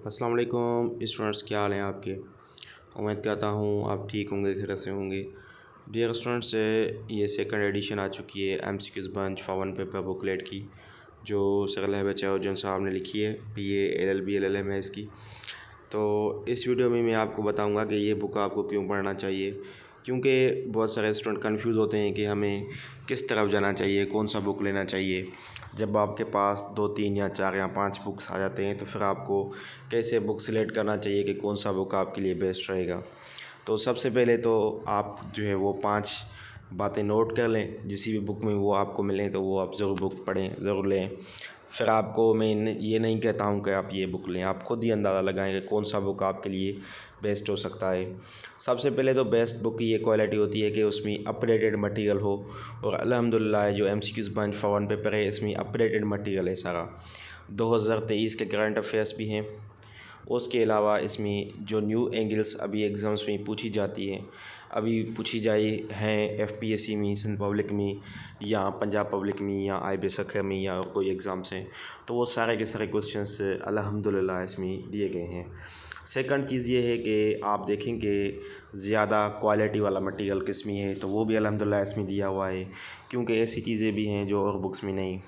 السلام علیکم اسٹوڈنٹس، کیا حال ہیں آپ کے؟ امید کرتا ہوں آپ ٹھیک ہوں گے، خیر سے ہوں گے۔ ڈیئر اسٹوڈنٹس، یہ سیکنڈ ایڈیشن آ چکی ہے M C Qs bench for one paper book لیٹ کی، جو سر چاوجن صاحب نے لکھی ہے، PA LLB LLM ہے اس کی۔ تو اس ویڈیو میں آپ کو بتاؤں گا کہ یہ بک آپ کو کیوں پڑھنا چاہیے، کیونکہ بہت سارے اسٹوڈنٹ کنفیوز ہوتے ہیں کہ ہمیں کس طرف جانا چاہیے، کون سا بک لینا چاہیے۔ جب آپ کے پاس 2 3 یا 4 یا 5 بکس آ جاتے ہیں تو پھر آپ کو کیسے بک سلیکٹ کرنا چاہیے کہ کون سا بک آپ کے لیے بیسٹ رہے گا۔ تو سب سے پہلے تو آپ جو ہے وہ 5 باتیں نوٹ کر لیں، جسی بھی بک میں وہ آپ کو ملیں تو وہ آپ ضرور بک پڑھیں، ضرور لیں۔ پھر آپ کو میں یہ نہیں کہتا ہوں کہ آپ یہ بک لیں، آپ خود ہی اندازہ لگائیں کہ کون سا بک آپ کے لیے بیسٹ ہو سکتا ہے۔ سب سے پہلے تو بیسٹ بک کی یہ کوالٹی ہوتی ہے کہ اس میں اپڈیٹڈ مٹیریل ہو، اور الحمدللہ جو M C Qs bench for one paper ہے اس میں اپڈیٹڈ مٹیریل ہے سارا۔ 2023 کے کرنٹ افیئرس بھی ہیں، اس کے علاوہ اس میں جو نیو اینگلس ابھی ایگزامس میں پوچھی جاتی ہیں، ابھی پوچھی جائی ہیں FPSC میں، سندھ پبلک میں یا پنجاب پبلک میں یا IBS سکھر میں یا کوئی ایگزامس ہیں، تو وہ سارے کے سارے کوسچنس الحمدللہ اس میں دیے گئے ہیں۔ سیکنڈ چیز یہ ہے کہ آپ دیکھیں کہ زیادہ کوالٹی والا مٹیریل کس میں ہے، تو وہ بھی الحمدللہ اس میں دیا ہوا ہے، کیونکہ ایسی چیزیں بھی ہیں جو اور بکس میں نہیں۔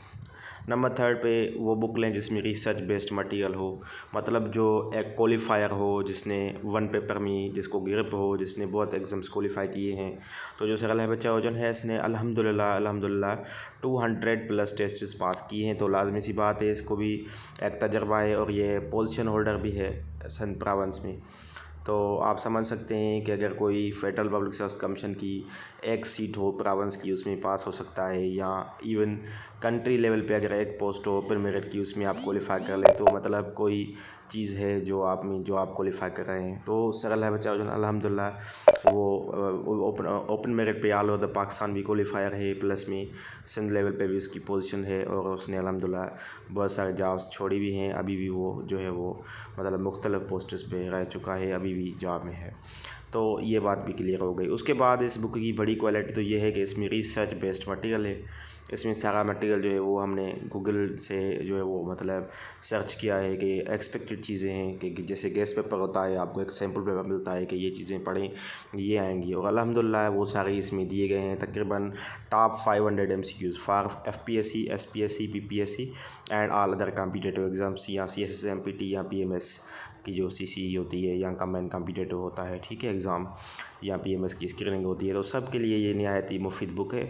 نمبر 3 پہ وہ بک لیں جس میں ریسرچ بیسڈ مٹیریل ہو، مطلب جو ایک کوالیفائر ہو، جس نے ون پیپر میں جس کو گرپ ہو، جس نے بہت ایگزامس کوالیفائی کیے ہیں۔ تو جو سر بچہ وجن ہے اس نے الحمدللہ 200+ ٹیسٹس پاس کیے ہیں، تو لازمی سی بات ہے اس کو بھی ایک تجربہ ہے، اور یہ پوزیشن ہولڈر بھی ہے سندھ پراونس میں۔ تو آپ سمجھ سکتے ہیں کہ اگر کوئی فیڈرل پبلک سروس کمیشن کی ایک سیٹ ہو پراونس کی، اس میں پاس ہو سکتا ہے، یا ایون کنٹری لیول پہ اگر ایک پوسٹ ہو اوپن میرٹ کی، اس میں آپ کوالیفائی کر لیں، تو مطلب کوئی چیز ہے جو آپ کوالیفائی کر رہے ہیں۔ تو سر بچہ الحمدللہ وہ اوپن میرٹ پہ آل اوور دا پاکستان بھی کوالیفائر ہے، پلس میں سندھ لیول پہ بھی اس کی پوزیشن ہے، اور اس نے الحمدللہ بہت سارے جابس چھوڑی بھی ہیں، ابھی بھی وہ جو ہے وہ مطلب مختلف پوسٹس پہ رہ چکا ہے، ابھی بھی جاب میں ہے۔ تو یہ بات بھی کلیئر ہو گئی۔ اس کے بعد اس بک کی بڑی کوالٹی تو یہ ہے کہ اس میں ریسرچ بیسڈ مٹیریل ہے، اس میں سارا مٹیریل جو ہے وہ ہم نے گوگل سے جو ہے وہ مطلب سرچ کیا ہے کہ ایکسپیکٹڈ چیزیں ہیں، کہ جیسے گیس پیپر ہوتا ہے، آپ کو ایک سیمپل پیپر ملتا ہے کہ یہ چیزیں پڑھیں یہ آئیں گی، اور الحمدللہ وہ سارے اس میں دیے گئے ہیں۔ تقریباً top 500 MCQs for FPSC SPSC PPSC and all other competitive exams, یا CSSMPT یا PMS کی جو CC ہوتی ہے، یا کمبائن کمپیٹیٹیو ہوتا ہے، ٹھیک ہے ایگزام، یا PMS کی اسکریننگ ہوتی ہے، تو سب کے لیے یہ نہایت ہی مفید بک ہے۔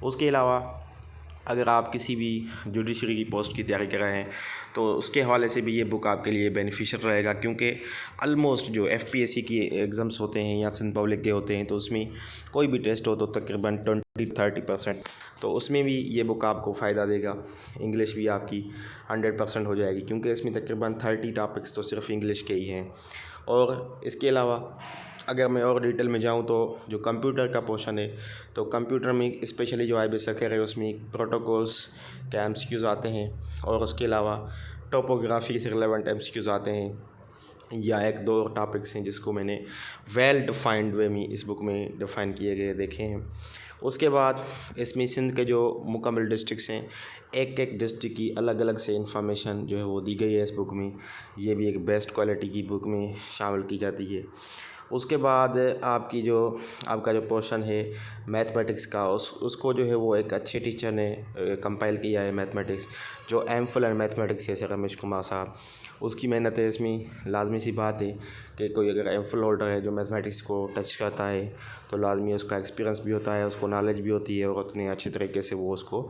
اس کے علاوہ اگر آپ کسی بھی جوڈیشری کی پوسٹ کی تیاری کر رہے ہیں تو اس کے حوالے سے بھی یہ بک آپ کے لیے بینیفیشل رہے گا، کیونکہ آلموسٹ جو FPSC کی ایگزامس ہوتے ہیں یا سندھ پبلک کے ہوتے ہیں، تو اس میں کوئی بھی ٹیسٹ ہو تو تقریباً 20-30%، تو اس میں بھی یہ بک آپ کو فائدہ دے گا۔ انگلش بھی آپ کی 100% ہو جائے گی، کیونکہ اس میں تقریباً 30 ٹاپکس تو صرف انگلش کے ہی ہیں۔ اور اس کے علاوہ اگر میں اور ڈیٹیل میں جاؤں تو جو کمپیوٹر کا پورشن ہے، تو کمپیوٹر میں اسپیشلی جو IBS سکھر ہے، اس میں پروٹوکولس کے MCQs آتے ہیں، اور اس کے علاوہ ٹوپوگرافی سے ریلیونٹ MCQs آتے ہیں، یا 1-2 ٹاپکس ہیں جس کو میں نے ویل ڈیفائنڈ وے میں اس بک میں ڈیفائن کیے گئے دیکھے ہیں۔ اس کے بعد اس میں سندھ کے جو مکمل ڈسٹرکس ہیں، ایک ڈسٹرکٹ کی الگ الگ سے انفارمیشن جو ہے وہ دی گئی ہے اس بک میں، یہ بھی ایک بیسٹ کوالٹی کی بک میں شامل کی جاتی ہے۔ اس کے بعد آپ کا جو پورشن ہے میتھمیٹکس کا، اس کو جو ہے وہ ایک اچھے ٹیچر نے کمپائل کیا ہے، میتھمیٹکس جو MPhil اینڈ میتھمیٹکس ہے سر رمیش کمار صاحب، اس کی محنت ہے اس میں۔ لازمی سی بات ہے کہ کوئی اگر MPhil ہولڈر ہے جو میتھمیٹکس کو ٹچ کرتا ہے تو لازمی اس کا ایکسپیرینس بھی ہوتا ہے، اس کو نالج بھی ہوتی ہے، اور اتنے اچھے طریقے سے وہ اس کو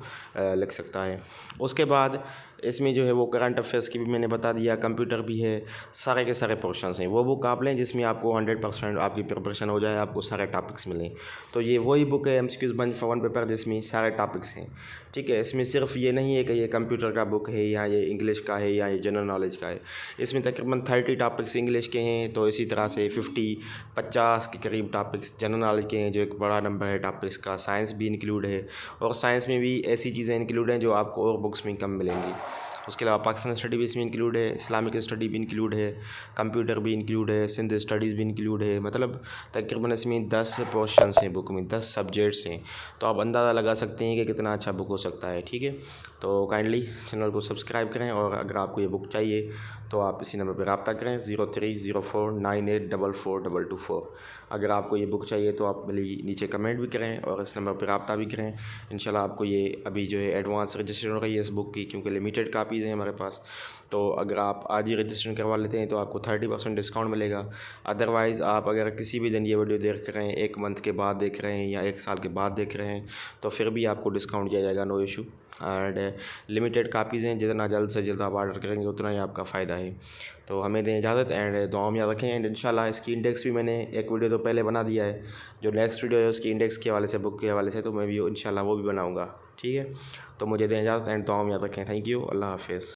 لکھ سکتا ہے۔ اس کے بعد اس میں جو ہے وہ کرنٹ افیئرس کی بھی میں نے بتا دیا، کمپیوٹر بھی ہے، سارے کے سارے پورشنس ہیں۔ وہ بک آپ لیں جس میں آپ کو 100% آپ کی پریپریشن ہو جائے، آپ کو سارے ٹاپکس ملیں۔ تو یہ وہی بک ہے MCQs bench for one paper جس میں سارے ٹاپکس ہیں، ٹھیک ہے۔ اس میں صرف یہ نہیں ہے کہ یہ کمپیوٹر کا بک ہے، یا یہ انگلش کا ہے، یا یہ جنرل نالج کا ہے۔ اس میں تقریباً 30 ٹاپکس انگلش کے ہیں، تو اسی طرح سے 50 کے قریب ٹاپکس جنرل نالج کے ہیں، جو ایک بڑا نمبر ہے ٹاپکس کا۔ سائنس بھی انکلوڈ ہے، اور سائنس میں بھی ایسی چیزیں انکلوڈ ہیں جو آپ کو اور بکس میں کم ملیں گی۔ اس کے علاوہ پاکستان اسٹڈی بھی اس میں انکلوڈ ہے، اسلامک اسٹڈی بھی انکلوڈ ہے، کمپیوٹر بھی انکلوڈ ہے، سندھ اسٹڈیز بھی انکلوڈ ہے، مطلب تقریباً اس میں 10 پورشنس ہیں بک میں، 10 سبجیکٹس ہیں، تو آپ اندازہ لگا سکتے ہیں کہ کتنا اچھا بک ہو سکتا ہے، ٹھیک ہے۔ تو کائنڈلی چینل کو سبسکرائب کریں، اور اگر آپ کو یہ بک چاہیے تو آپ اسی نمبر پہ رابطہ کریں 030498442224۔ اگر آپ کو یہ بک چاہیے تو آپ بھلی نیچے کمنٹ بھی کریں اور اس نمبر پہ رابطہ بھی کریں، انشاءاللہ آپ کو یہ ابھی جو ہے ایڈوانس رجسٹریشن ہو رہی ہے اس بک کی، کیونکہ لمیٹیڈ کاپیز ہیں ہمارے پاس، تو اگر آپ آج ہی رجسٹریشن کروا لیتے ہیں تو آپ کو 30% ڈسکاؤنٹ ملے گا۔ ادروائز آپ اگر کسی بھی دن یہ ویڈیو دیکھ رہے ہیں، 1 منتھ کے بعد دیکھ رہے ہیں یا 1 سال کے بعد دیکھ رہے ہیں، تو پھر بھی آپ کو ڈسکاؤنٹ دیا جائے گا، no issue. And limited copies ہیں، جتنا جلد سے جلد آپ آرڈر کریں گے اتنا ہی آپ کا فائدہ ہے۔ تو ہمیں دیں اجازت، اینڈ دعاؤں میں یاد رکھیں، اینڈ انشاءاللہ اس کی انڈیکس بھی میں نے ایک ویڈیو تو پہلے بنا دیا ہے، جو نیکسٹ ویڈیو ہے اس کی انڈیکس کے حوالے سے، بک کے حوالے سے، تو میں بھی انشاءاللہ وہ بھی بناؤں گا، ٹھیک ہے؟ تو مجھے دیں اجازت، اینڈ دعاؤں میں یاد رکھیں۔ تھینک یو، اللہ حافظ۔